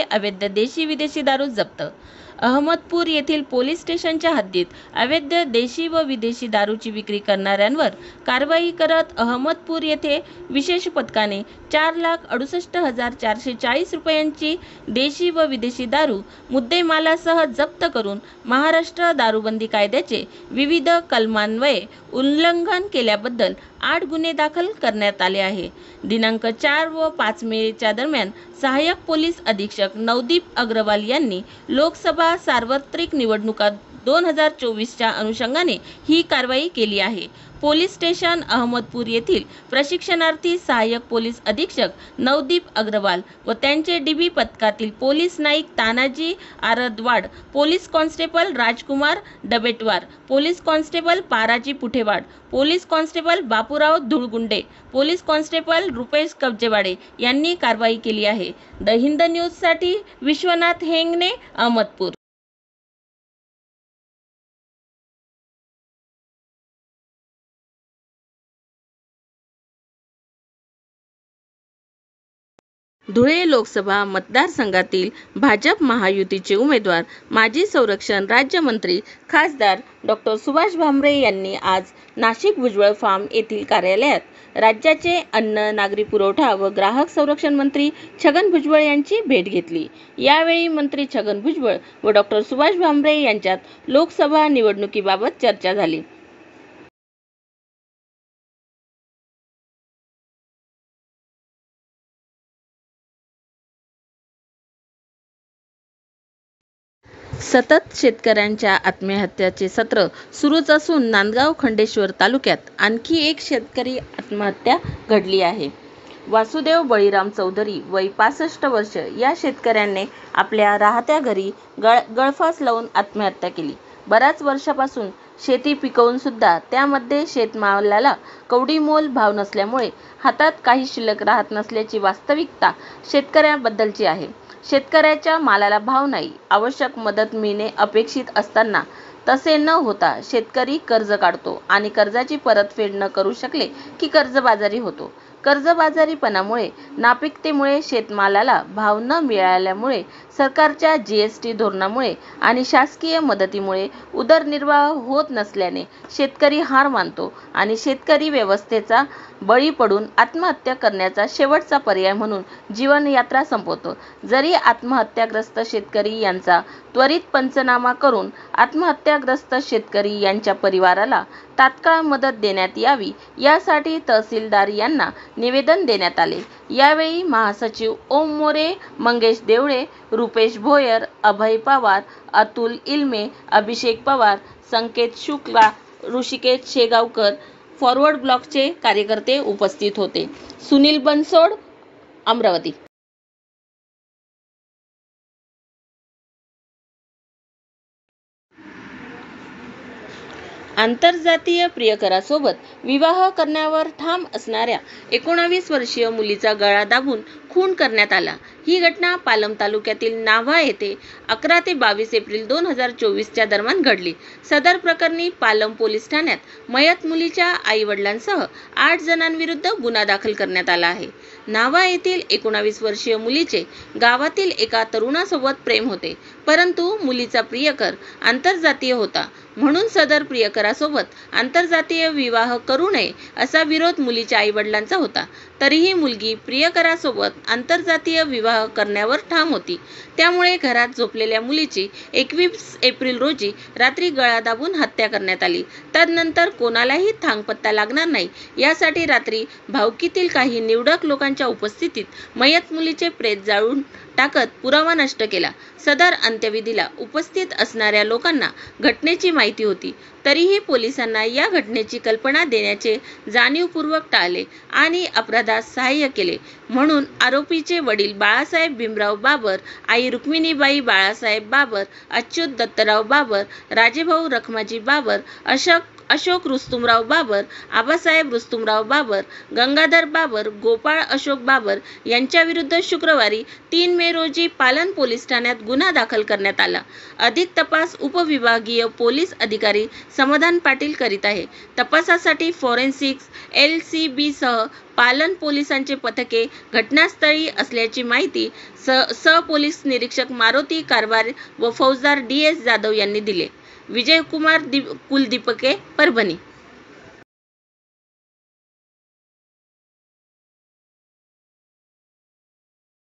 अवैध देशी विदेशी दारू जप्त. अहमदपूर येथील पोलीस स्टेशनच्या हद्दीत अवैध देशी व विदेशी दारूची विक्री करणाऱ्यांवर कारवाई करत अहमदपूर येथे विशेष पथकाने 4,68,440 रुपयांची देशी व विदेशी दारू मुद्देमालासह जप्त करून महाराष्ट्र दारूबंदी कायद्याचे विविध कलमान्वये उल्लंघन केल्याबद्दल 8 गुन्हे दाखल करण्यात आले आहे. दिनांक 4 व 5 मेच्या दरम्यान सहाय्यक पोलीस अधीक्षक नवदीप अग्रवाल यांनी लोकसभा सार्वत्रिक निवडणुका 2024च्या अनुषंगाने ही कारवाई केली आहे. पोलीस स्टेशन अहमदपूर येथील प्रशिक्षणार्थी सहाय्यक पोलीस अधीक्षक नवदीप अग्रवाल व त्यांचे डीबी पथकातील police naik Tanaji Ardwad, police constable Rajkumar Dabetwar, police constable Paraji Puthewad, police constable Bapurao Dhulgunde, police constable Rupesh Kabjewade यांनी कारवाई केली आहे. द हिंद न्यूजसाठी विश्वनाथ हेंगणे, अहमदपूर. धुळे लोकसभा मतदारसंघातील भाजप महायुतीचे उमेदवार माजी संरक्षण राज्यमंत्री खासदार डॉ. सुभाष भामरे यांनी आज नाशिक भुजबळ फार्म येथील कार्यालयात राज्याचे अन्न, नागरी पुरवठा व ग्राहक संरक्षण मंत्री छगन भुजबळ यांची भेट घेतली. यावेळी मंत्री छगन भुजबळ व डॉ. सुभाष भामरे यांच्यात लोकसभा निवडणुकीबाबत चर्चा झाली. सतत शेतकऱ्यांच्या आत्महत्याचे सत्र सुरूच असून नांदगाव खंडेश्वर तालुक्यात आणखी एक शेतकरी आत्महत्या घडली आहे. वासुदेव बळीराम चौधरी वय 65 वर्ष या शेतकऱ्याने आपल्या राहत्या घरी गळफास लावून आत्महत्या केली. बऱ्याच वर्षापासून शेती पिकवून सुद्धा त्यामध्ये शेतमालाला कवडीमोल भाव नसल्यामुळे हातात काही शिल्लक राहत नसल्याची वास्तविकता शेतकऱ्याबद्दलची आहे. शेतकऱ्याच्या मालाला भाव नाही, आवश्यक मदत मिळणे अपेक्षित असताना तसे न होता शेतकरी कर्ज काढतो आणि कर्जाची परतफेड न करू शकले की कर्जबाजारी होतो. कर्जबाजारीपणामुळे, नापिकतेमुळे, शेतमालाला भाव न मिळाल्यामुळे, सरकारच्या GST धोरणामुळे आणि शासकीय मदतीमुळे उदरनिर्वाह होत नसल्याने शेतकरी हार मानतो आणि शेतकरी व्यवस्थेचा बळी पडून आत्महत्या करण्याचा शेवटचा पर्याय म्हणून जीवनयात्रा संपवतो. जरी आत्महत्याग्रस्त शेतकरी यांचा त्वरित पंचनामा करून आत्महत्याग्रस्त शेतकरी यांच्या परिवाराला तात्काळ मदत देण्यात यावी यासाठी तहसीलदार यांना निवेदन देण्यात आले. यावेळी महासचिव ओम मोरे, मंगेश देवळे, रुपेश भोयर, अभय पवार, अतुल इल्मे, अभिषेक पवार, संकेत शुक्ला, ऋषिकेश शेगावकर, फॉरवर्ड ब्लॉकचे कार्यकर्ते उपस्थित होते. सुनील बनसोड, अमरावती. आंतरजातीय प्रियकरासोबत विवाह करण्यावर ठाम असणाऱ्या 19 वर्षीय मुलीचा गळा दाबून खून करण्यात आला. ही घटना पालम तालुक्यातील नाव्हा येथे 11 ते 22 एप्रिल 2024च्या दरम्यान घडली. सदर प्रकरणी पालम पोलीस ठाण्यात मयत मुलीच्या आई-वडिलांसह 8 जणांविरुद्ध गुन्हा दाखल करण्यात आला आहे. नाव्हा येथील 19 वर्षीय मुलीचे गावातील एका तरुणासोबत प्रेम होते, परंतु मुलीचा प्रियकर आंतरजातीय होता, म्हणून सदर प्रियकरासोबत आंतरजातीय विवाह करू नये असा विरोध मुलीच्या आई-वडिलांचा होता. तरीही मुलगी प्रियकरासोबत आंतरजातीय विवाह करण्यावर ठाम होती. त्यामुळे घरात झोपलेल्या मुलीची 21 एप्रिल रोजी रात्री गळा दाबून हत्या करण्यात आली. तदनंतर कोणालाही थांगपत्ता लागणार नाही यासाठी रात्री भावकीतील काही निवडक लोकांच्या उपस्थितीत मयत मुलीचे प्रेत जाळून टाकत पुरावा नष्ट केला. सदर अंत्यविधीला उपस्थित असणाऱ्या लोकांना घटनेची माहिती होती, तरीही पोलिसांना या घटनेची कल्पना देण्याचे जाणीवपूर्वक टाळले आणि अपराधास सहाय्य केले. म्हणून आरोपीचे वडील बाळासाहेब भीमराव बाबर, आई रुक्मिणीबाई बाळासाहेब बाबर, अच्युत दत्तराव बाबर, राजेभाऊ रखमाजी बाबर, अशोक अशोक रुस्तुमराव बाबर, आबासाहेब रुस्तुमराव बाबर, गंगाधर बाबर, गोपाळ अशोक बाबर यांच्याविरुद्ध शुक्रवारी 3 मे रोजी पालम पोलीस ठाण्यात गुन्हा दाखल करण्यात आला. अधिक तपास उपविभागीय पोलीस अधिकारी समाधान पाटील करीत आहे. तपासासाठी फॉरेन्सिक्स LCBसह पालम पोलिसांचे पथके घटनास्थळी असल्याची माहिती पोलीस निरीक्षक मारुती कारभार व फौजदार DS जाधव यांनी दिले. विजयकुमार कुलदीपके, परभणी.